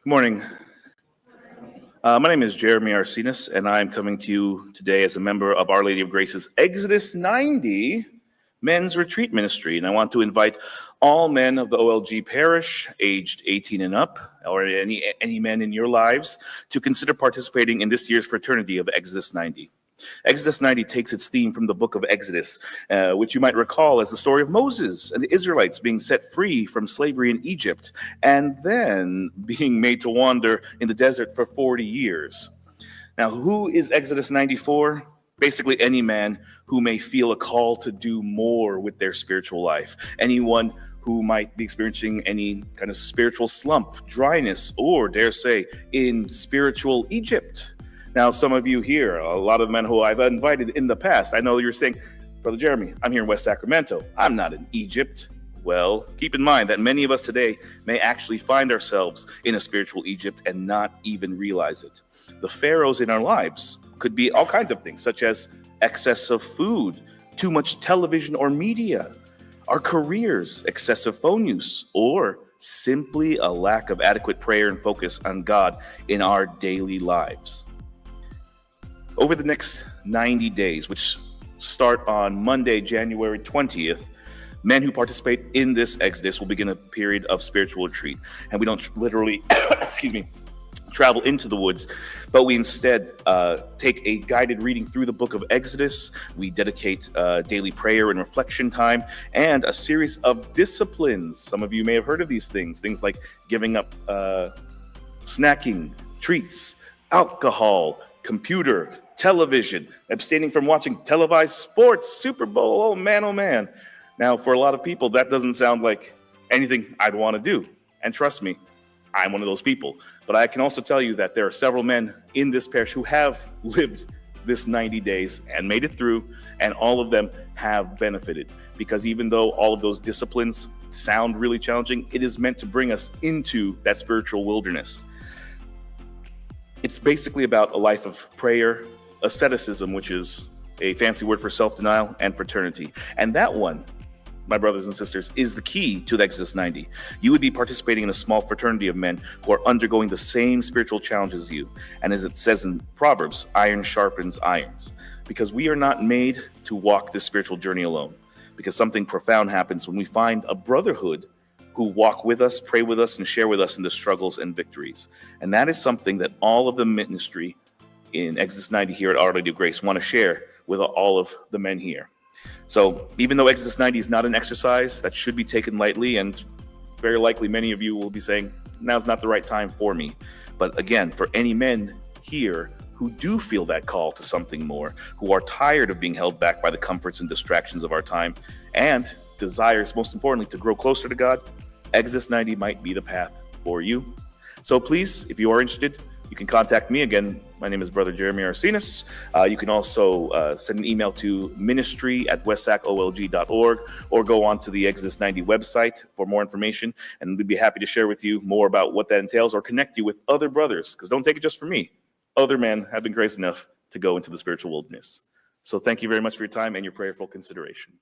Good morning. My name is Jeremy Arsenis, and I'm coming to you today as a member of Our Lady of Grace's Exodus 90 Men's Retreat Ministry. And I want to invite all men of the OLG parish, aged 18 and up, or any men in your lives, to consider participating in this year's Fraternity of Exodus 90. Exodus 90 takes its theme from the book of Exodus, which you might recall as the story of Moses and the Israelites being set free from slavery in Egypt and then being made to wander in the desert for 40 years. Now, who is Exodus 90 for? Basically, any man who may feel a call to do more with their spiritual life. Anyone who might be experiencing any kind of spiritual slump, dryness, or dare say, in spiritual Egypt. Now, some of you here, a lot of men who I've invited in the past, I know you're saying, Brother Jeremy, I'm here in West Sacramento. I'm not in Egypt. Well, keep in mind that many of us today may actually find ourselves in a spiritual Egypt and not even realize it. The pharaohs in our lives could be all kinds of things, such as excess of food, too much television or media, our careers, excessive phone use, or simply a lack of adequate prayer and focus on God in our daily lives. Over the next 90 days, which start on Monday, January 20th, men who participate in this Exodus will begin a period of spiritual retreat. And we don't literally, travel into the woods, but we instead take a guided reading through the book of Exodus. We dedicate daily prayer and reflection time and a series of disciplines. Some of you may have heard of these things like giving up snacking, treats, alcohol, computer, television, abstaining from watching televised sports, Super Bowl, oh man. Now, for a lot of people, that doesn't sound like anything I'd want to do. And trust me, I'm one of those people. But I can also tell you that there are several men in this parish who have lived this 90 days and made it through, and all of them have benefited. Because even though all of those disciplines sound really challenging, it is meant to bring us into that spiritual wilderness. It's basically about a life of prayer, asceticism, which is a fancy word for self-denial, and fraternity. And that one, my brothers and sisters, is the key to the Exodus 90. You would be participating in a small fraternity of men who are undergoing the same spiritual challenges as you. And as it says in Proverbs, iron sharpens irons. Because we are not made to walk this spiritual journey alone. Because something profound happens when we find a brotherhood who walk with us, pray with us, and share with us in the struggles and victories. And that is something that all of the ministry in Exodus 90 here at Our Lady of Grace want to share with all of the men here. So even though Exodus 90 is not an exercise that should be taken lightly, and very likely many of you will be saying, now's not the right time for me. But again, for any men here who do feel that call to something more, who are tired of being held back by the comforts and distractions of our time, and desires, most importantly, to grow closer to God, Exodus 90 might be the path for you. So please, if you are interested, you can contact me. Again, my name is Brother Jeremy Arsenis. You can also send an email to ministry@westsacolg.org or go on to the Exodus 90 website for more information. And we'd be happy to share with you more about what that entails or connect you with other brothers. Because don't take it just from me. Other men have been gracious enough to go into the spiritual wilderness. So thank you very much for your time and your prayerful consideration.